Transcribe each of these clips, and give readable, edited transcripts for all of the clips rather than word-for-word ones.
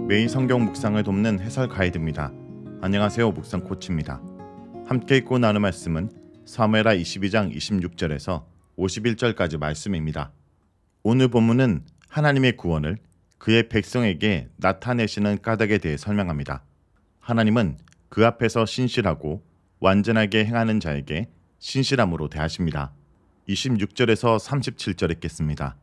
매일 성경 묵상을 돕는 해설 가이드입니다. 안녕하세요. 묵상 코치입니다. 함께 읽고 나눌 말씀은 사무엘하 22장 26절에서 51절까지 말씀입니다. 오늘 본문은 하나님의 구원을 그의 백성에게 나타내시는 까닭에 대해 설명합니다. 하나님은 그 앞에서 신실하고 완전하게 행하는 자에게 신실함으로 대하십니다. 26절에서 37절 읽겠습니다.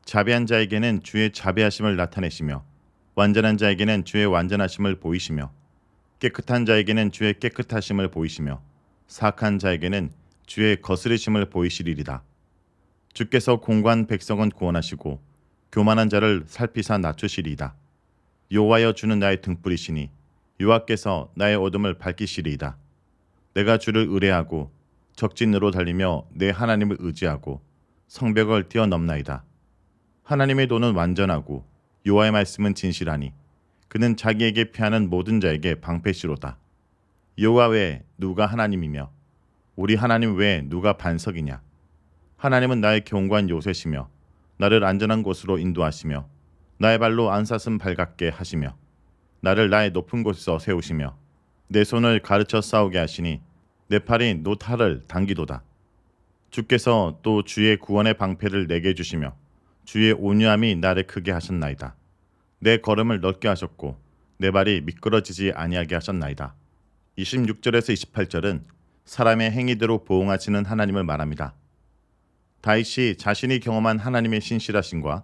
자비한 자에게는 주의 자비하심을 나타내시며 완전한 자에게는 주의 완전하심을 보이시며 깨끗한 자에게는 주의 깨끗하심을 보이시며 사악한 자에게는 주의 거스르심을 보이시리이다. 주께서 공고한 백성은 구원하시고 교만한 자를 살피사 낮추시리이다. 여호와여 주는 나의 등불이시니 여호와께서 나의 어둠을 밝히시리이다. 내가 주를 의뢰하고 적진으로 달리며 내 하나님을 의지하고 성벽을 뛰어넘나이다. 하나님의 도는 완전하고 여호와의 말씀은 진실하니 그는 자기에게 피하는 모든 자에게 방패시로다. 여호와 외에 누가 하나님이며 우리 하나님 외에 누가 반석이냐. 하나님은 나의 견고한 요새시며 나를 안전한 곳으로 인도하시며 나의 발로 안사슴 발같게 하시며 나를 나의 높은 곳에서 세우시며 내 손을 가르쳐 싸우게 하시니 내 팔이 노탈을 당기도다. 주께서 또 주의 구원의 방패를 내게 주시며 주의 온유함이 나를 크게 하셨나이다. 내 걸음을 넓게 하셨고 내 발이 미끄러지지 아니하게 하셨나이다. 26절에서 28절은 사람의 행위대로 보응하시는 하나님을 말합니다. 다윗이 자신이 경험한 하나님의 신실하심과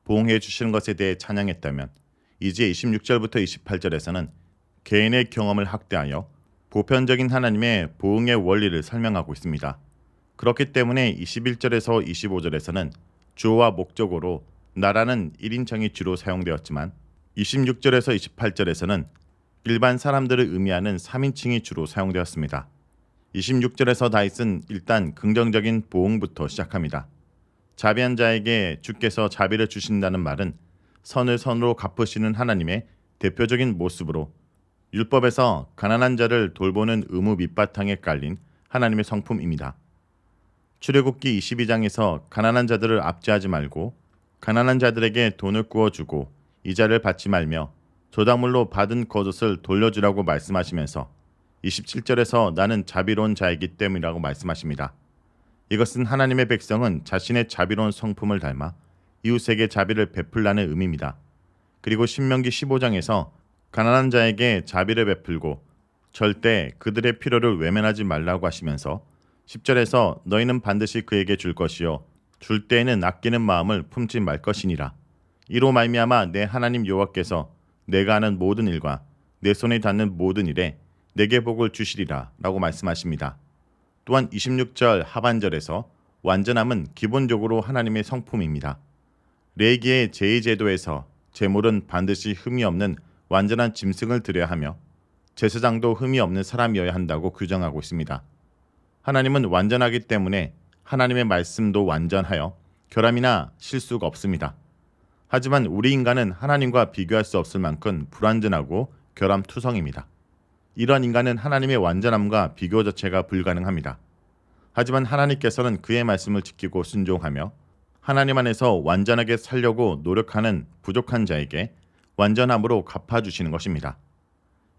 보응해 주시는 것에 대해 찬양했다면 이제 26절부터 28절에서는 개인의 경험을 확대하여 보편적인 하나님의 보응의 원리를 설명하고 있습니다. 그렇기 때문에 21절에서 25절에서는 주어와 목적어로 나라는 1인칭이 주로 사용되었지만 26절에서 28절에서는 일반 사람들을 의미하는 3인칭이 주로 사용되었습니다. 26절에서 다윗은 일단 긍정적인 보응부터 시작합니다. 자비한 자에게 주께서 자비를 주신다는 말은 선을 선으로 갚으시는 하나님의 대표적인 모습으로 율법에서 가난한 자를 돌보는 의무 밑바탕에 깔린 하나님의 성품입니다. 출애굽기 22장에서 가난한 자들을 압제하지 말고 가난한 자들에게 돈을 구워주고 이자를 받지 말며 조당물로 받은 겉옷을 돌려주라고 말씀하시면서 27절에서 나는 자비로운 자이기 때문이라고 말씀하십니다. 이것은 하나님의 백성은 자신의 자비로운 성품을 닮아 이웃에게 자비를 베풀라는 의미입니다. 그리고 신명기 15장에서 가난한 자에게 자비를 베풀고 절대 그들의 필요를 외면하지 말라고 하시면서 10절에서 너희는 반드시 그에게 줄 것이요 줄 때에는 아끼는 마음을 품지 말 것이니라. 이로 말미암아 내 하나님 여호와께서 내가 하는 모든 일과 내 손에 닿는 모든 일에 내게 복을 주시리라 라고 말씀하십니다. 또한 26절 하반절에서 완전함은 기본적으로 하나님의 성품입니다. 레위기의 제의제도에서 제물은 반드시 흠이 없는 완전한 짐승을 드려야 하며 제사장도 흠이 없는 사람이어야 한다고 규정하고 있습니다. 하나님은 완전하기 때문에 하나님의 말씀도 완전하여 결함이나 실수가 없습니다. 하지만 우리 인간은 하나님과 비교할 수 없을 만큼 불완전하고 결함투성입니다. 이런 인간은 하나님의 완전함과 비교 자체가 불가능합니다. 하지만 하나님께서는 그의 말씀을 지키고 순종하며 하나님 안에서 완전하게 살려고 노력하는 부족한 자에게 완전함으로 갚아주시는 것입니다.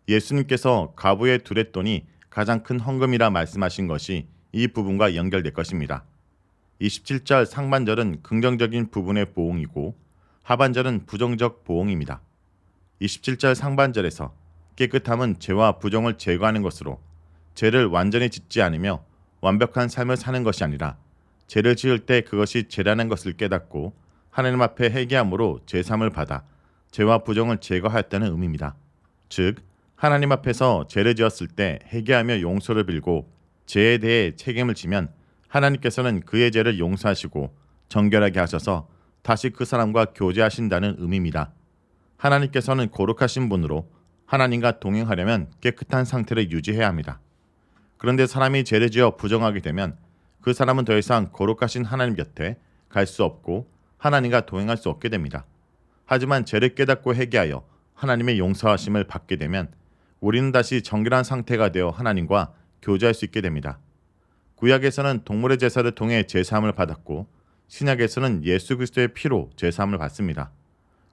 예수님께서 가부의 두렛돈이 가장 큰 헌금이라 말씀하신 것이 이 부분과 연결될 것입니다. 27절 상반절은 긍정적인 부분의 보응이고 하반절은 부정적 보응입니다. 27절 상반절에서 깨끗함은 죄와 부정을 제거하는 것으로 죄를 완전히 짓지 않으며 완벽한 삶을 사는 것이 아니라 죄를 지을 때 그것이 죄라는 것을 깨닫고 하나님 앞에 회개함으로 죄사함을 받아 죄와 부정을 제거하였다는 의미입니다. 즉 하나님 앞에서 죄를 지었을 때 회개하며 용서를 빌고 죄에 대해 책임을 지면 하나님께서는 그의 죄를 용서하시고 정결하게 하셔서 다시 그 사람과 교제하신다는 의미입니다. 하나님께서는 거룩하신 분으로 하나님과 동행하려면 깨끗한 상태를 유지해야 합니다. 그런데 사람이 죄를 지어 부정하게 되면 그 사람은 더 이상 거룩하신 하나님 곁에 갈 수 없고 하나님과 동행할 수 없게 됩니다. 하지만 죄를 깨닫고 회개하여 하나님의 용서하심을 받게 되면 우리는 다시 정결한 상태가 되어 하나님과 교제할 수 있게 됩니다. 구약에서는 동물의 제사를 통해 제사함을 받았고 신약에서는 예수 그리스도의 피로 제사함을 받습니다.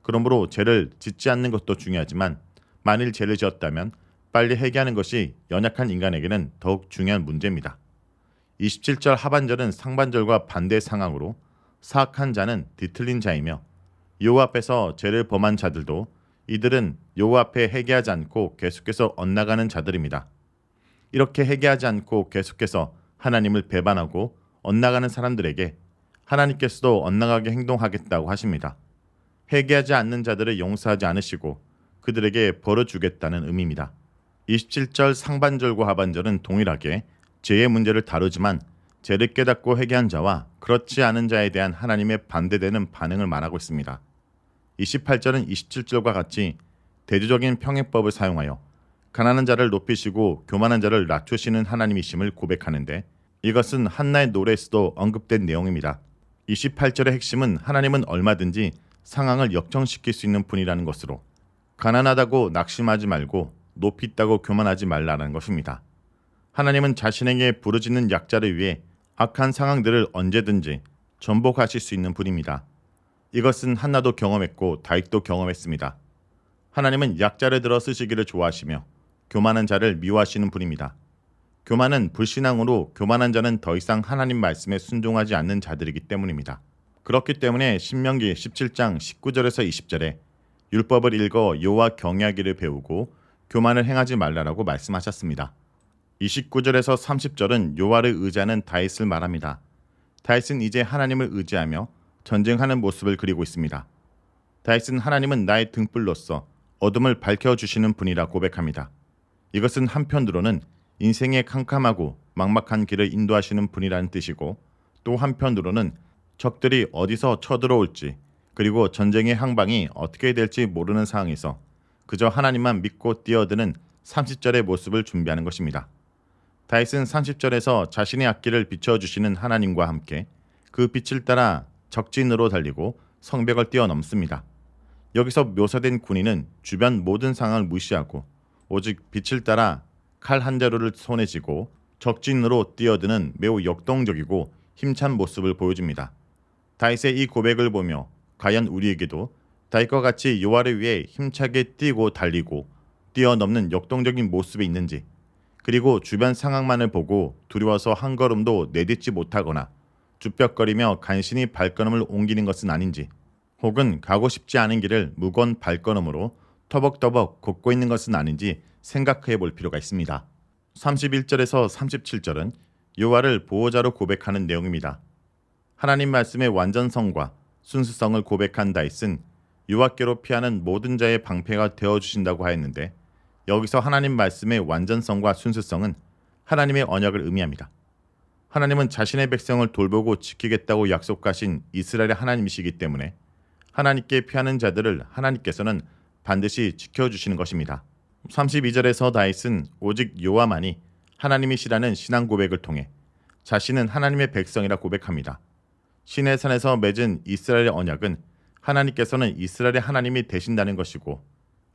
그러므로 죄를 짓지 않는 것도 중요하지만 만일 죄를 지었다면 빨리 회개하는 것이 연약한 인간에게는 더욱 중요한 문제입니다. 27절 하반절은 상반절과 반대 상황으로 사악한 자는 뒤틀린 자이며 여호와 앞에서 죄를 범한 자들도 이들은 여호와 앞에 회개하지 않고 계속해서 엇나가는 자들입니다. 이렇게 회개하지 않고 계속해서 하나님을 배반하고 엇나가는 사람들에게 하나님께서도 엇나가게 행동하겠다고 하십니다. 회개하지 않는 자들을 용서하지 않으시고 그들에게 벌을 주겠다는 의미입니다. 27절 상반절과 하반절은 동일하게 죄의 문제를 다루지만 죄를 깨닫고 회개한 자와 그렇지 않은 자에 대한 하나님의 반대되는 반응을 말하고 있습니다. 28절은 27절과 같이 대조적인 평행법을 사용하여 가난한 자를 높이시고 교만한 자를 낮추시는 하나님이심을 고백하는데 이것은 한나의 노래에서도 언급된 내용입니다. 28절의 핵심은 하나님은 얼마든지 상황을 역전시킬 수 있는 분이라는 것으로 가난하다고 낙심하지 말고 높이 있다고 교만하지 말라는 것입니다. 하나님은 자신에게 부르짖는 약자를 위해 악한 상황들을 언제든지 전복하실 수 있는 분입니다. 이것은 한나도 경험했고 다윗도 경험했습니다. 하나님은 약자를 들어 쓰시기를 좋아하시며 교만한 자를 미워하시는 분입니다. 교만은 불신앙으로 교만한 자는 더 이상 하나님 말씀에 순종하지 않는 자들이기 때문입니다. 그렇기 때문에 신명기 17장 19절에서 20절에 율법을 읽어 여호와 경외하기를 배우고 교만을 행하지 말라라고 말씀하셨습니다. 29절에서 30절은 여호와를 의지하는 다윗을 말합니다. 다윗은 이제 하나님을 의지하며 전쟁하는 모습을 그리고 있습니다. 다윗은 하나님은 나의 등불로서 어둠을 밝혀주시는 분이라 고백합니다. 이것은 한편으로는 인생의 캄캄하고 막막한 길을 인도하시는 분이라는 뜻이고 또 한편으로는 적들이 어디서 쳐들어올지 그리고 전쟁의 항방이 어떻게 될지 모르는 상황에서 그저 하나님만 믿고 뛰어드는 30절의 모습을 준비하는 것입니다. 다윗은 30절에서 자신의 앞길을 비춰주시는 하나님과 함께 그 빛을 따라 적진으로 달리고 성벽을 뛰어넘습니다. 여기서 묘사된 군인은 주변 모든 상황을 무시하고 오직 빛을 따라 칼 한 자루를 손에 쥐고 적진으로 뛰어드는 매우 역동적이고 힘찬 모습을 보여줍니다. 다윗의 이 고백을 보며 과연 우리에게도 다윗과 같이 여호와를 위해 힘차게 뛰고 달리고 뛰어넘는 역동적인 모습이 있는지, 그리고 주변 상황만을 보고 두려워서 한 걸음도 내딛지 못하거나 쭈뼛거리며 간신히 발걸음을 옮기는 것은 아닌지, 혹은 가고 싶지 않은 길을 무거운 발걸음으로 터벅터벅 걷고 있는 것은 아닌지 생각해 볼 필요가 있습니다. 31절에서 37절은 여호와를 보호자로 고백하는 내용입니다. 하나님 말씀의 완전성과 순수성을 고백한 다윗은 여호와께로 피하는 모든 자의 방패가 되어주신다고 하였는데 여기서 하나님 말씀의 완전성과 순수성은 하나님의 언약을 의미합니다. 하나님은 자신의 백성을 돌보고 지키겠다고 약속하신 이스라엘의 하나님이시기 때문에 하나님께 피하는 자들을 하나님께서는 반드시 지켜주시는 것입니다. 32절에서 다윗은 오직 여호와만이 하나님이시라는 신앙 고백을 통해 자신은 하나님의 백성이라 고백합니다. 시내 산에서 맺은 이스라엘의 언약은 하나님께서는 이스라엘의 하나님이 되신다는 것이고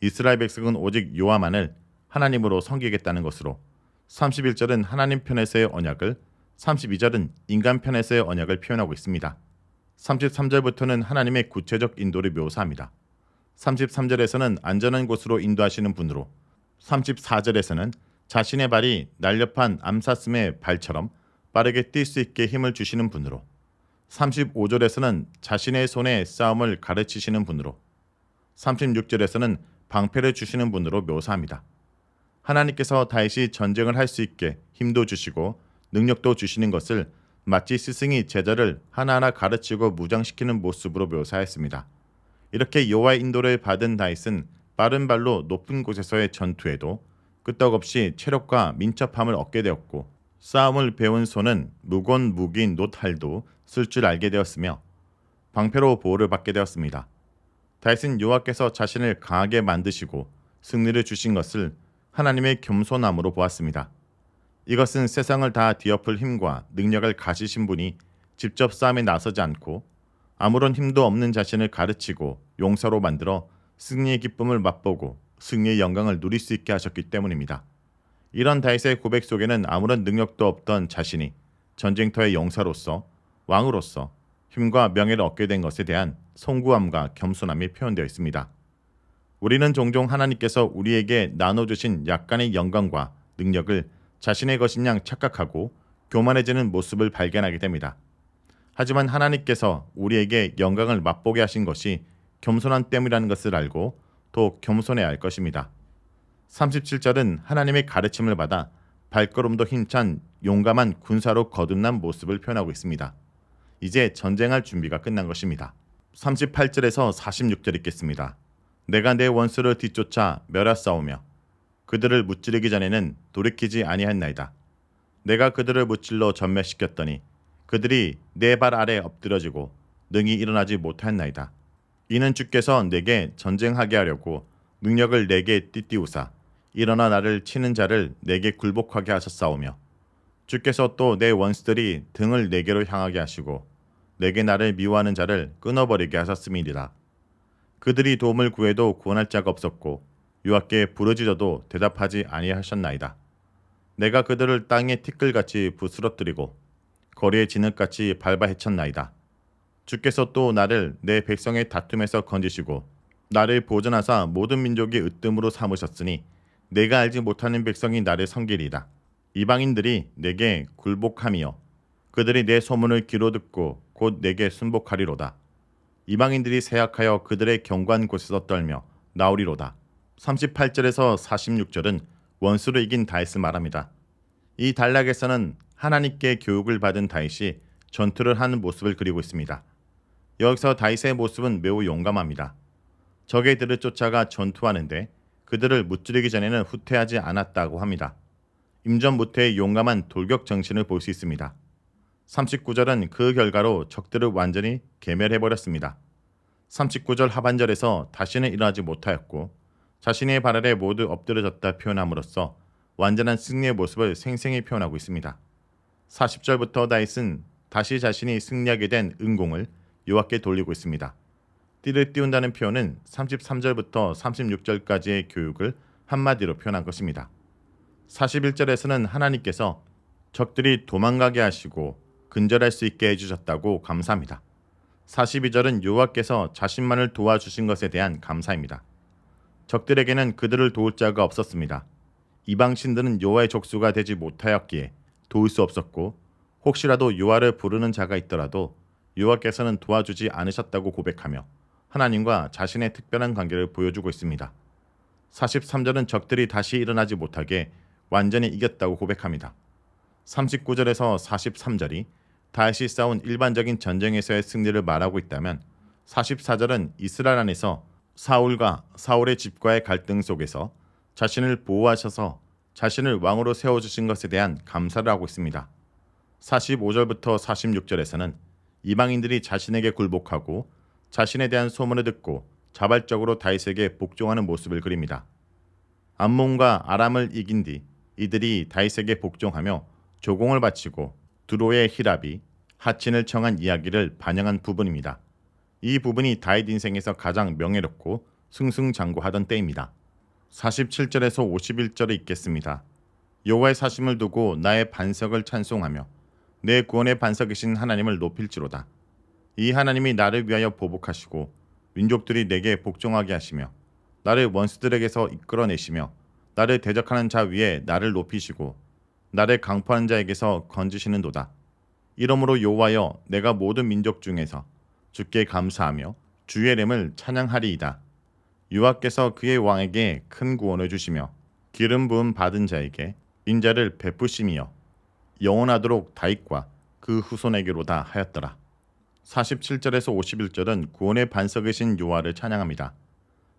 이스라엘 백성은 오직 여호와만을 하나님으로 섬기겠다는 것으로 31절은 하나님 편에서의 언약을, 32절은 인간 편에서의 언약을 표현하고 있습니다. 33절부터는 하나님의 구체적 인도를 묘사합니다. 33절에서는 안전한 곳으로 인도하시는 분으로, 34절에서는 자신의 발이 날렵한 암사슴의 발처럼 빠르게 뛸 수 있게 힘을 주시는 분으로, 35절에서는 자신의 손에 싸움을 가르치시는 분으로, 36절에서는 방패를 주시는 분으로 묘사합니다. 하나님께서 다윗이 전쟁을 할 수 있게 힘도 주시고 능력도 주시는 것을 마치 스승이 제자를 하나하나 가르치고 무장시키는 모습으로 묘사했습니다. 이렇게 여호와의 인도를 받은 다윗은 빠른 발로 높은 곳에서의 전투에도 끄떡없이 체력과 민첩함을 얻게 되었고 싸움을 배운 손은 무거운 무기인 놋칼도 쓸 줄 알게 되었으며 방패로 보호를 받게 되었습니다. 다윗은 여호와께서 자신을 강하게 만드시고 승리를 주신 것을 하나님의 겸손함으로 보았습니다. 이것은 세상을 다 뒤엎을 힘과 능력을 가지신 분이 직접 싸움에 나서지 않고 아무런 힘도 없는 자신을 가르치고 용사로 만들어 승리의 기쁨을 맛보고 승리의 영광을 누릴 수 있게 하셨기 때문입니다. 이런 다윗의 고백 속에는 아무런 능력도 없던 자신이 전쟁터의 용사로서 왕으로서 힘과 명예를 얻게 된 것에 대한 송구함과 겸손함이 표현되어 있습니다. 우리는 종종 하나님께서 우리에게 나눠주신 약간의 영광과 능력을 자신의 것인 양 착각하고 교만해지는 모습을 발견하게 됩니다. 하지만 하나님께서 우리에게 영광을 맛보게 하신 것이 겸손함 때문이라는 것을 알고 더 겸손해야 할 것입니다. 37절은 하나님의 가르침을 받아 발걸음도 힘찬 용감한 군사로 거듭난 모습을 표현하고 있습니다. 이제 전쟁할 준비가 끝난 것입니다. 38절에서 46절 읽겠습니다. 내가 내 원수를 뒤쫓아 멸하싸우며 그들을 무찌르기 전에는 돌이키지 아니하였나이다. 내가 그들을 무찔러 전멸시켰더니 그들이 내 발 아래 엎드러지고 능히 일어나지 못하였나이다. 이는 주께서 내게 전쟁하게 하려고 능력을 내게 띠띠우사 일어나 나를 치는 자를 내게 굴복하게 하셨사오며 주께서 또 내 원수들이 등을 내게로 향하게 하시고 내게 나를 미워하는 자를 끊어버리게 하셨음이니라. 그들이 도움을 구해도 구원할 자가 없었고 여호와께 부르짖어도 대답하지 아니하셨나이다. 내가 그들을 땅에 티끌같이 부스러뜨리고 거리에 진흙같이 밟아 헤쳤나이다. 주께서 또 나를 내 백성의 다툼에서 건지시고 나를 보존하사 모든 민족의 으뜸으로 삼으셨으니 내가 알지 못하는 백성이 나를 섬기리이다. 이방인들이 내게 굴복하며 그들이 내 소문을 귀로 듣고 곧 내게 순복하리로다. 이방인들이 세약하여 그들의 경관 곳에서 떨며 나오리로다. 38절에서 46절은 원수를 이긴 다윗을 말합니다. 이 단락에서는 하나님께 교육을 받은 다윗이 전투를 하는 모습을 그리고 있습니다. 여기서 다윗의 모습은 매우 용감합니다. 적의들을 쫓아가 전투하는데 그들을 무찌르기 전에는 후퇴하지 않았다고 합니다. 임전무퇴의 용감한 돌격 정신을 볼 수 있습니다. 39절은 그 결과로 적들을 완전히 괴멸해버렸습니다. 39절 하반절에서 다시는 일어나지 못하였고 자신의 발 아래 모두 엎드려졌다 표현함으로써 완전한 승리의 모습을 생생히 표현하고 있습니다. 40절부터 다윗은 다시 자신이 승리하게 된 은공을 여호와께 돌리고 있습니다. 띠를 띄운다는 표현은 33절부터 36절까지의 교육을 한마디로 표현한 것입니다. 41절에서는 하나님께서 적들이 도망가게 하시고 근절할 수 있게 해주셨다고 감사합니다. 42절은 여호와께서 자신만을 도와주신 것에 대한 감사입니다. 적들에게는 그들을 도울 자가 없었습니다. 이방 신들은 여호와의 족수가 되지 못하였기에 도울 수 없었고 혹시라도 여호와를 부르는 자가 있더라도 여호와께서는 도와주지 않으셨다고 고백하며 하나님과 자신의 특별한 관계를 보여주고 있습니다. 43절은 적들이 다시 일어나지 못하게 완전히 이겼다고 고백합니다. 39절에서 43절이 다윗이 싸운 일반적인 전쟁에서의 승리를 말하고 있다면 44절은 이스라엘 안에서 사울과 사울의 집과의 갈등 속에서 자신을 보호하셔서 자신을 왕으로 세워주신 것에 대한 감사를 하고 있습니다. 45절부터 46절에서는 이방인들이 자신에게 굴복하고 자신에 대한 소문을 듣고 자발적으로 다윗에게 복종하는 모습을 그립니다. 암몬과 아람을 이긴 뒤 이들이 다윗에게 복종하며 조공을 바치고 두로의 히랍이 하친을 청한 이야기를 반영한 부분입니다. 이 부분이 다윗 인생에서 가장 명예롭고 승승장구하던 때입니다. 47절에서 51절을 읽겠습니다. 여호와의 사심을 두고 나의 반석을 찬송하며 내 구원의 반석이신 하나님을 높일지로다. 이 하나님이 나를 위하여 보복하시고 민족들이 내게 복종하게 하시며 나를 원수들에게서 이끌어내시며 나를 대적하는 자 위에 나를 높이시고 나를 강포하는 자에게서 건지시는도다. 이러므로 여호와여 내가 모든 민족 중에서 주께 감사하며 주의 이름을 찬양하리이다. 여호와께서 그의 왕에게 큰 구원을 주시며 기름 부음 받은 자에게 인자를 베푸심이여 영원하도록 다윗과 그 후손에게로다 하였더라. 47절에서 51절은 구원의 반석이신 여호와를 찬양합니다.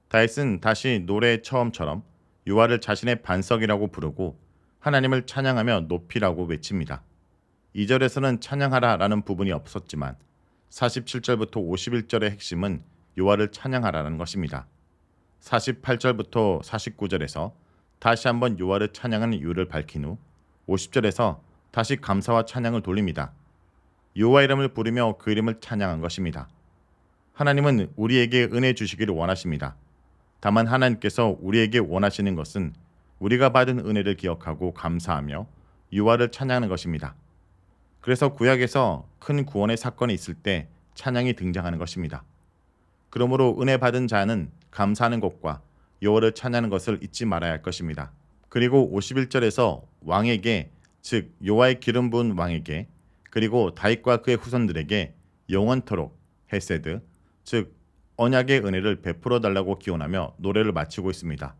다윗은 다시 노래의 처음처럼 여호와를 자신의 반석이라고 부르고 하나님을 찬양하며 높이라고 외칩니다. 2절에서는 찬양하라 라는 부분이 없었지만 47절부터 51절의 핵심은 여호와를 찬양하라는 것입니다. 48절부터 49절에서 다시 한번 여호와를 찬양하는 이유를 밝힌 후 50절에서 다시 감사와 찬양을 돌립니다. 여호와 이름을 부르며 그 이름을 찬양한 것입니다. 하나님은 우리에게 은혜 주시기를 원하십니다. 다만 하나님께서 우리에게 원하시는 것은 우리가 받은 은혜를 기억하고 감사하며 여호와를 찬양하는 것입니다. 그래서 구약에서 큰 구원의 사건이 있을 때 찬양이 등장하는 것입니다. 그러므로 은혜 받은 자는 감사하는 것과 여호와를 찬양하는 것을 잊지 말아야 할 것입니다. 그리고 51절에서 왕에게, 즉 여호와의 기름 부은 왕에게, 그리고 다윗과 그의 후손들에게 영원토록 헤세드, 즉 언약의 은혜를 베풀어 달라고 기원하며 노래를 마치고 있습니다.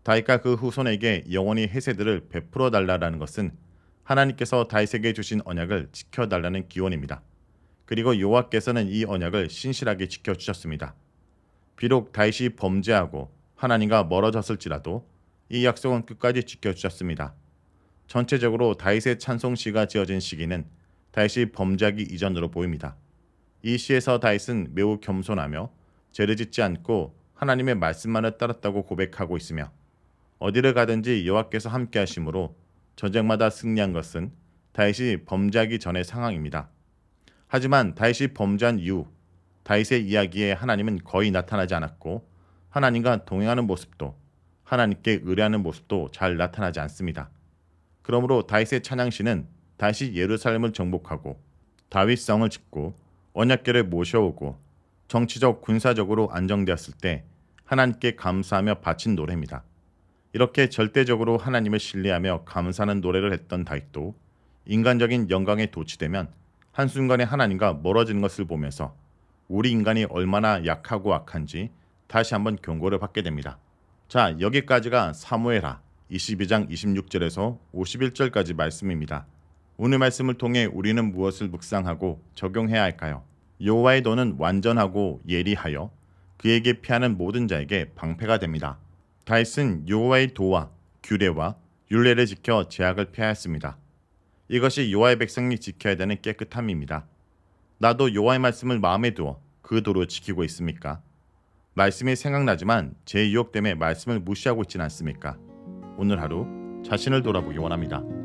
다윗과 그 후손에게 영원히 헤세드를 베풀어 달라는 것은 하나님께서 다윗에게 주신 언약을 지켜달라는 기원입니다. 그리고 여호와께서는 이 언약을 신실하게 지켜주셨습니다. 비록 다윗이 범죄하고 하나님과 멀어졌을지라도 이 약속은 끝까지 지켜주셨습니다. 전체적으로 다윗의 찬송시가 지어진 시기는 다윗이 범죄하기 이전으로 보입니다. 이 시에서 다윗은 매우 겸손하며 죄를 짓지 않고 하나님의 말씀만을 따랐다고 고백하고 있으며, 어디를 가든지 여호와께서 함께 하심으로 전쟁마다 승리한 것은 다윗이 범죄하기 전의 상황입니다. 하지만 다윗이 범죄한 이후 다윗의 이야기에 하나님은 거의 나타나지 않았고, 하나님과 동행하는 모습도, 하나님께 의뢰하는 모습도 잘 나타나지 않습니다. 그러므로 다윗의 찬양시는 다시 예루살렘을 정복하고 다윗성을 짓고 언약궤를 모셔오고 정치적 군사적으로 안정되었을 때 하나님께 감사하며 바친 노래입니다. 이렇게 절대적으로 하나님을 신뢰하며 감사하는 노래를 했던 다윗도 인간적인 영광에 도취되면 한순간에 하나님과 멀어지는 것을 보면서 우리 인간이 얼마나 약하고 악한지 다시 한번 경고를 받게 됩니다. 자, 여기까지가 사무엘하 22장 26절에서 51절까지 말씀입니다. 오늘 말씀을 통해 우리는 무엇을 묵상하고 적용해야 할까요? 여호와의 도는 완전하고 예리하여 그에게 피하는 모든 자에게 방패가 됩니다. 다윗은 여호와의 도와 규례와 율례를 지켜 죄악을 피하였습니다. 이것이 여호와의 백성이 지켜야 되는 깨끗함입니다. 나도 여호와의 말씀을 마음에 두어 그 도를 지키고 있습니까? 말씀이 생각나지만 제 유혹 때문에 말씀을 무시하고 있지는 않습니까? 오늘 하루 자신을 돌아보기 원합니다.